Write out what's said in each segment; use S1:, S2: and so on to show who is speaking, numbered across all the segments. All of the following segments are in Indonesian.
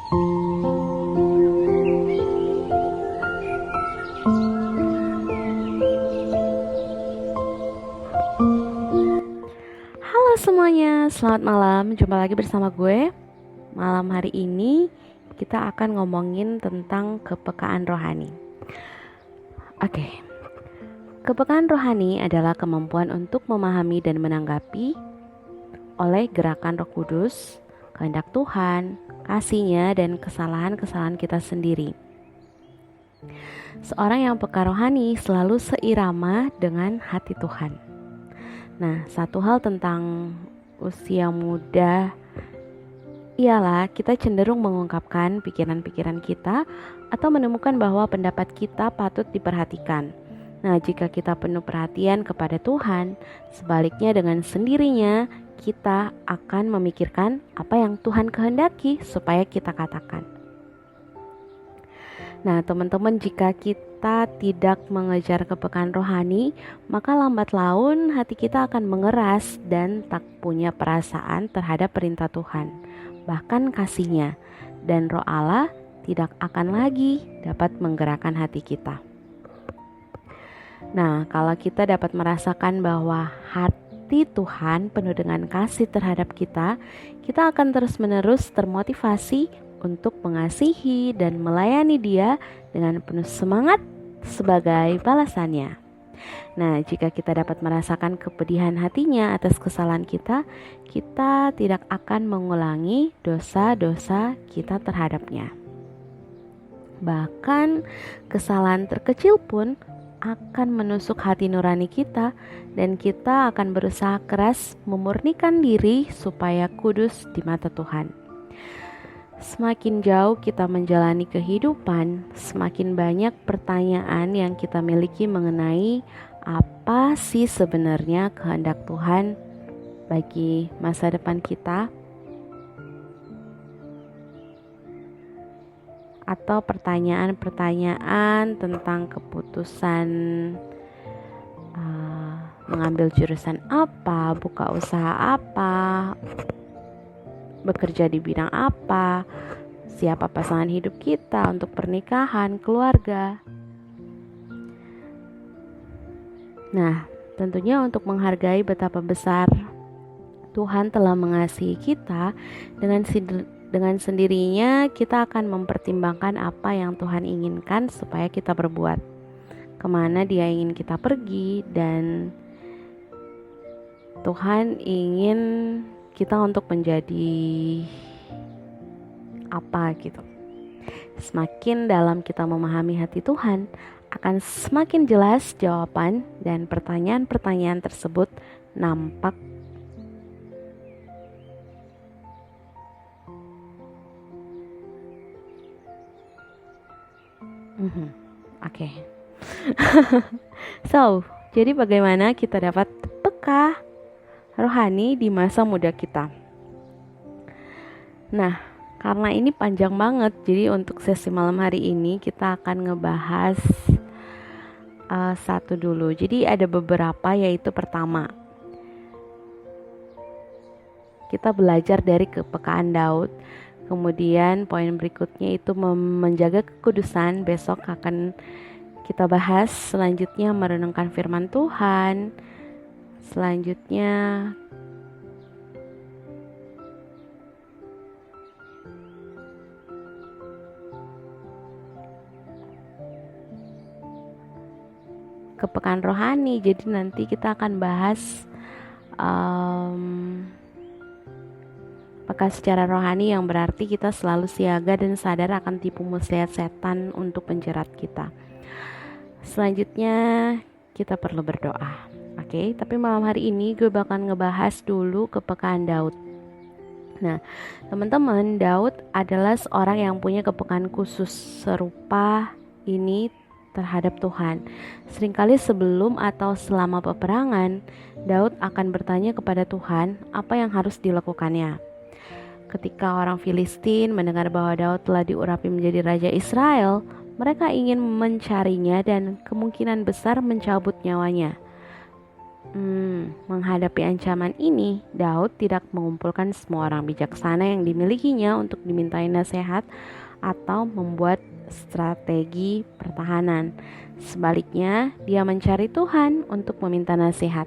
S1: Halo semuanya, selamat malam. Jumpa lagi bersama gue. Malam hari ini kita akan ngomongin tentang kepekaan rohani. Oke. Kepekaan rohani adalah kemampuan untuk memahami dan menanggapi oleh gerakan Roh Kudus, kehendak Tuhan, kasih-Nya, dan kesalahan-kesalahan kita sendiri. Seorang yang peka rohani selalu seirama dengan hati Tuhan. Nah, satu hal tentang usia muda ialah kita cenderung mengungkapkan pikiran-pikiran kita atau menemukan bahwa pendapat kita patut diperhatikan. Nah, jika kita penuh perhatian kepada Tuhan, sebaliknya dengan sendirinya kita akan memikirkan apa yang Tuhan kehendaki supaya kita katakan. Nah, teman-teman, jika kita tidak mengejar kepekaan rohani, maka lambat laun hati kita akan mengeras dan tak punya perasaan terhadap perintah Tuhan, bahkan kasih-Nya, dan Roh Allah tidak akan lagi dapat menggerakkan hati kita. Nah, kalau kita dapat merasakan bahwa hati Tuhan penuh dengan kasih terhadap kita, kita akan terus-menerus termotivasi untuk mengasihi dan melayani Dia dengan penuh semangat sebagai balasannya. Nah, jika kita dapat merasakan kepedihan hatinya atas kesalahan kita, kita tidak akan mengulangi dosa-dosa kita terhadapnya. Bahkan kesalahan terkecil pun akan menusuk hati nurani kita, dan kita akan berusaha keras memurnikan diri supaya kudus di mata Tuhan. Semakin jauh kita menjalani kehidupan, semakin banyak pertanyaan yang kita miliki mengenai apa sih sebenarnya kehendak Tuhan bagi masa depan kita, atau pertanyaan-pertanyaan tentang keputusan mengambil jurusan apa, buka usaha apa, bekerja di bidang apa, siapa pasangan hidup kita untuk pernikahan, keluarga. Nah, tentunya untuk menghargai betapa besar Tuhan telah mengasihi kita, dengan sendirinya kita akan mempertimbangkan apa yang Tuhan inginkan supaya kita berbuat, kemana Dia ingin kita pergi, dan Tuhan ingin kita untuk menjadi apa gitu. Semakin dalam kita memahami hati Tuhan, akan semakin jelas jawaban dan pertanyaan-pertanyaan tersebut nampak. Oke. So, jadi bagaimana kita dapat peka rohani di masa muda kita? Nah, karena ini panjang banget, jadi untuk sesi malam hari ini kita akan ngebahas satu dulu. Jadi ada beberapa, yaitu pertama, kita belajar dari kepekaan Daud. Kemudian poin berikutnya itu menjaga kekudusan, besok akan kita bahas. Selanjutnya merenungkan firman Tuhan. Selanjutnya kepekaan rohani. Jadi nanti kita akan bahas peka secara rohani, yang berarti kita selalu siaga dan sadar akan tipu muslihat setan untuk menjerat kita. Selanjutnya kita perlu berdoa. Oke, tapi malam hari ini gue bakal ngebahas dulu kepekaan Daud. Nah, teman-teman, Daud adalah seorang yang punya kepekaan khusus serupa ini terhadap Tuhan. Seringkali sebelum atau selama peperangan, Daud akan bertanya kepada Tuhan apa yang harus dilakukannya. Ketika orang Filistin mendengar bahwa Daud telah diurapi menjadi raja Israel, mereka ingin mencarinya dan kemungkinan besar mencabut nyawanya. Menghadapi ancaman ini, Daud tidak mengumpulkan semua orang bijaksana yang dimilikinya untuk dimintai nasihat atau membuat strategi pertahanan. Sebaliknya, dia mencari Tuhan untuk meminta nasihat.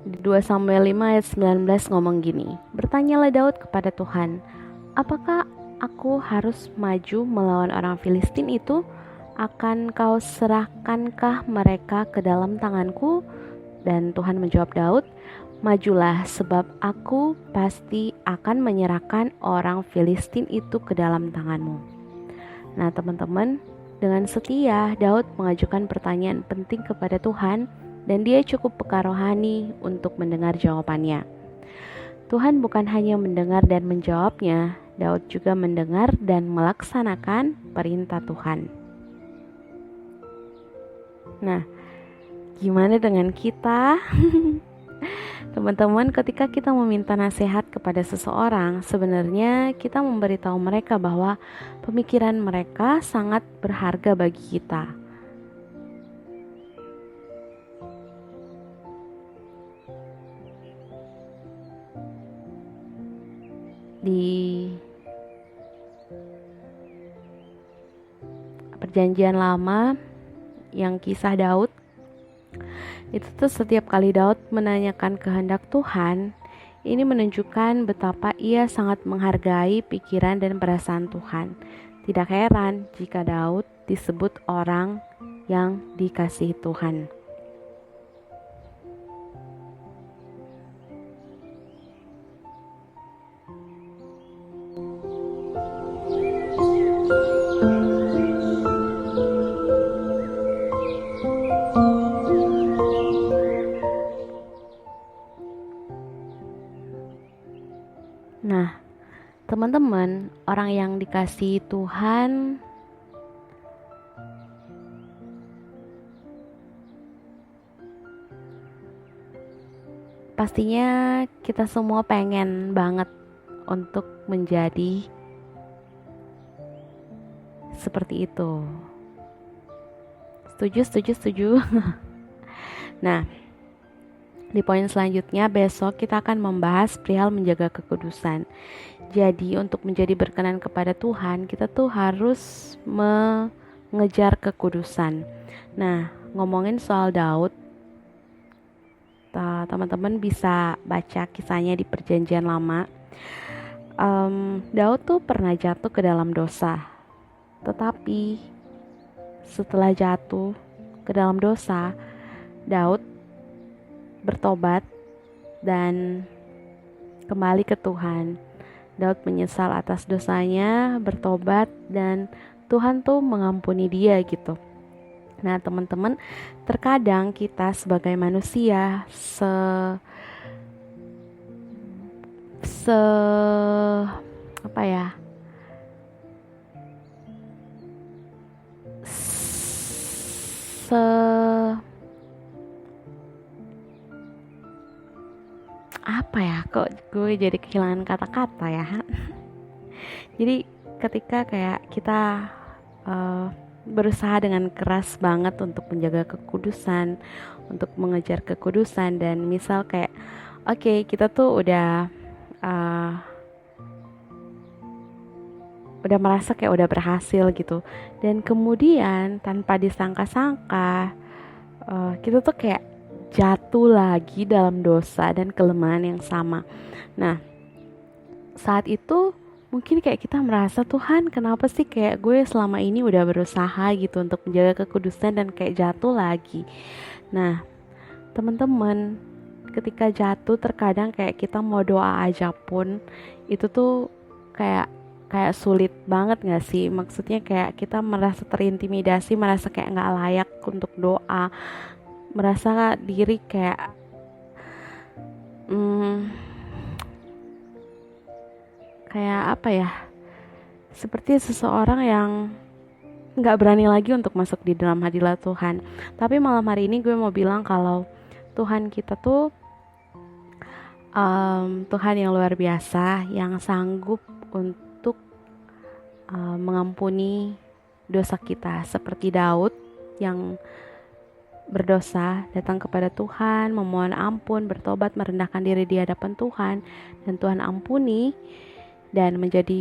S1: Di 2 Samuel 5 ayat 19 ngomong gini, "Bertanyalah Daud kepada Tuhan, apakah aku harus maju melawan orang Filistin itu? Akan kau serahkankah mereka ke dalam tanganku?" Dan Tuhan menjawab Daud, "Majulah, sebab aku pasti akan menyerahkan orang Filistin itu ke dalam tanganmu." Nah teman-teman, dengan setia Daud mengajukan pertanyaan penting kepada Tuhan, dan dia cukup peka rohani untuk mendengar jawabannya. Tuhan bukan hanya mendengar dan menjawabnya, Daud juga mendengar dan melaksanakan perintah Tuhan. Nah, gimana dengan kita? Teman-teman, ketika kita meminta nasihat kepada seseorang, sebenarnya kita memberitahu mereka bahwa pemikiran mereka sangat berharga bagi kita. Di Perjanjian Lama, yang kisah Daud, itu tuh setiap kali Daud menanyakan kehendak Tuhan, ini menunjukkan betapa ia sangat menghargai pikiran dan perasaan Tuhan. Tidak heran jika Daud disebut orang yang dikasihi Tuhan. Nah, teman-teman, orang yang dikasihi Tuhan pastinya kita semua pengen banget untuk menjadi seperti itu. Setuju. Nah, di poin selanjutnya besok kita akan membahas perihal menjaga kekudusan. Jadi untuk menjadi berkenan kepada Tuhan, kita tuh harus mengejar kekudusan. Nah, ngomongin soal Daud, teman-teman bisa baca kisahnya di Perjanjian Lama. Daud tuh pernah jatuh ke dalam dosa, tetapi setelah jatuh ke dalam dosa, Daud bertobat dan kembali ke Tuhan. Daud menyesal atas dosanya, bertobat, dan Tuhan tuh mengampuni dia gitu. Nah teman-teman, terkadang kita sebagai manusia apa ya, apa ya, kok gue jadi kehilangan kata-kata ya. Jadi ketika kayak kita berusaha dengan keras banget untuk menjaga kekudusan, untuk mengejar kekudusan, dan misal kayak oke, kita tuh udah merasa kayak udah berhasil gitu, dan kemudian tanpa disangka-sangka kita tuh kayak jatuh lagi dalam dosa dan kelemahan yang sama. Nah, saat itu mungkin kayak kita merasa, Tuhan kenapa sih kayak gue selama ini udah berusaha gitu untuk menjaga kekudusan dan kayak jatuh lagi. Nah teman-teman, ketika jatuh terkadang kayak kita mau doa aja pun itu tuh kayak sulit banget gak sih? Maksudnya kayak kita merasa terintimidasi, merasa kayak gak layak untuk doa, merasa diri kayak kayak apa ya, seperti seseorang yang gak berani lagi untuk masuk di dalam hadirat Tuhan. Tapi malam hari ini gue mau bilang kalau Tuhan kita tuh Tuhan yang luar biasa, yang sanggup untuk mengampuni dosa kita, seperti Daud yang berdosa, datang kepada Tuhan, memohon ampun, bertobat, merendahkan diri di hadapan Tuhan, dan Tuhan ampuni, dan menjadi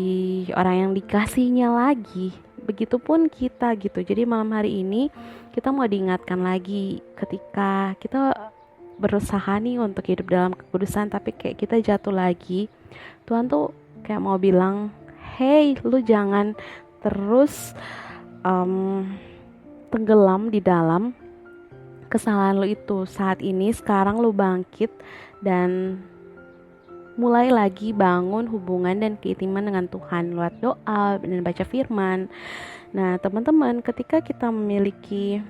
S1: orang yang dikasihinya lagi. Begitupun kita gitu. Jadi malam hari ini kita mau diingatkan lagi ketika kita berusaha nih untuk hidup dalam kekudusan, tapi kayak kita jatuh lagi. Tuhan tuh kayak mau bilang, hey, lu jangan terus tenggelam di dalam kesalahan lu itu. Saat ini sekarang lu bangkit dan mulai lagi bangun hubungan dan keintiman dengan Tuhan lewat doa dan baca firman. Nah, teman-teman, ketika kita memiliki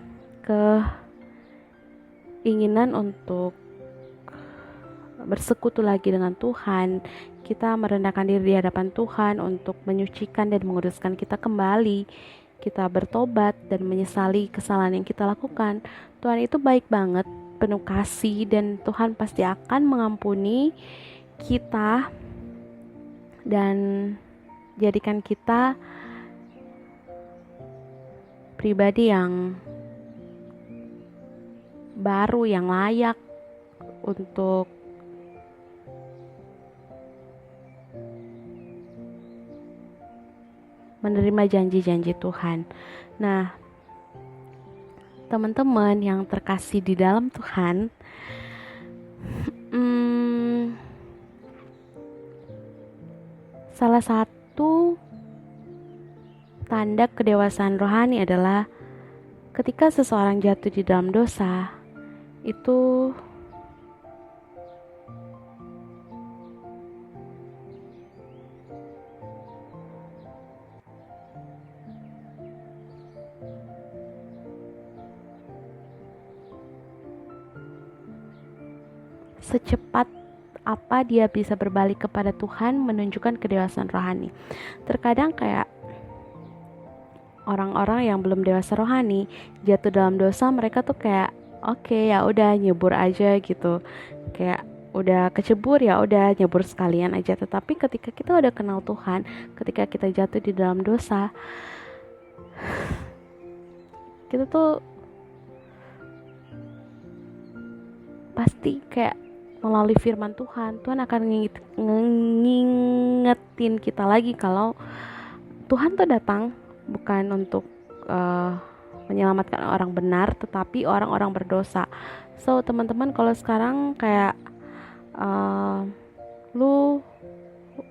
S1: keinginan untuk bersekutu lagi dengan Tuhan, kita merendahkan diri di hadapan Tuhan untuk menyucikan dan menguduskan kita kembali, kita bertobat dan menyesali kesalahan yang kita lakukan. Tuhan itu baik banget, penuh kasih, dan Tuhan pasti akan mengampuni kita dan jadikan kita pribadi yang baru, yang layak untuk menerima janji-janji Tuhan. Nah, teman-teman yang terkasih di dalam Tuhan, salah satu tanda kedewasaan rohani adalah ketika seseorang jatuh di dalam dosa, itu secepat apa dia bisa berbalik kepada Tuhan menunjukkan kedewasaan rohani. Terkadang kayak orang-orang yang belum dewasa rohani jatuh dalam dosa, mereka tuh kayak oke, ya udah nyebur aja gitu, kayak udah kecebur ya udah nyebur sekalian aja. Tetapi ketika kita udah kenal Tuhan, ketika kita jatuh di dalam dosa, kita tuh pasti kayak melalui firman Tuhan akan ngingetin kita lagi kalau Tuhan tuh datang bukan untuk menyelamatkan orang benar, tetapi orang-orang berdosa. So teman-teman, kalau sekarang kayak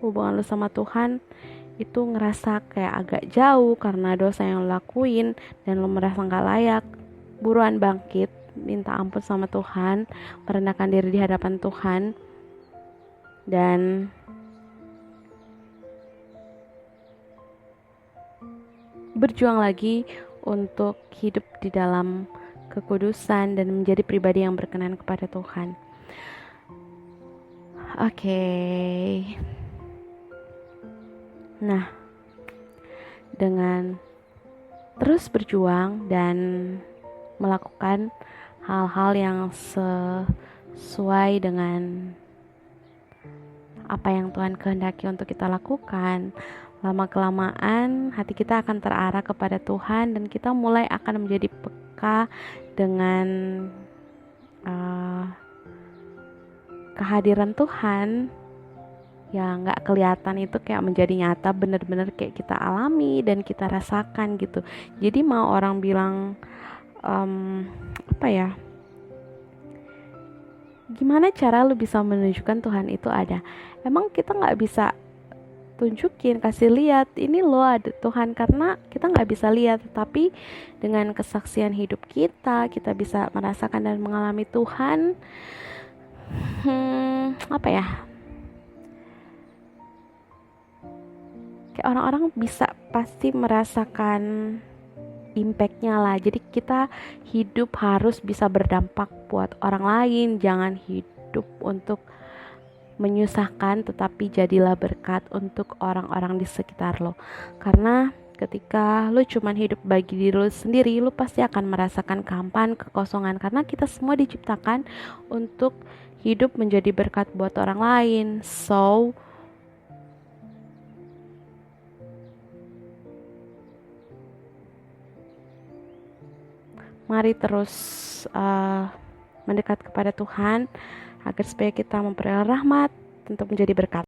S1: hubungan lu sama Tuhan itu ngerasa kayak agak jauh karena dosa yang lu lakuin dan lu merasa gak layak, buruan bangkit, minta ampun sama Tuhan, merendahkan diri di hadapan Tuhan, dan berjuang lagi untuk hidup di dalam kekudusan dan menjadi pribadi yang berkenan kepada Tuhan. Oke. Nah, dengan terus berjuang dan melakukan hal-hal yang sesuai dengan apa yang Tuhan kehendaki untuk kita lakukan, lama-kelamaan hati kita akan terarah kepada Tuhan dan kita mulai akan menjadi peka dengan kehadiran Tuhan yang gak kelihatan itu kayak menjadi nyata, benar-benar kayak kita alami dan kita rasakan gitu. Jadi mau orang bilang gimana cara lu bisa menunjukkan Tuhan itu ada? Emang kita gak bisa tunjukin, kasih lihat ini lo ada Tuhan, karena kita gak bisa lihat, tapi dengan kesaksian hidup kita bisa merasakan dan mengalami Tuhan. Kayak orang-orang bisa pasti merasakan impactnya lah. Jadi kita hidup harus bisa berdampak buat orang lain, jangan hidup untuk menyusahkan, tetapi jadilah berkat untuk orang-orang di sekitar lo. Karena ketika lo cuman hidup bagi diri lo sendiri, lo pasti akan merasakan kehampaan, kekosongan, karena kita semua diciptakan untuk hidup menjadi berkat buat orang lain. So Mari terus mendekat kepada Tuhan agar supaya kita memperoleh rahmat untuk menjadi berkat.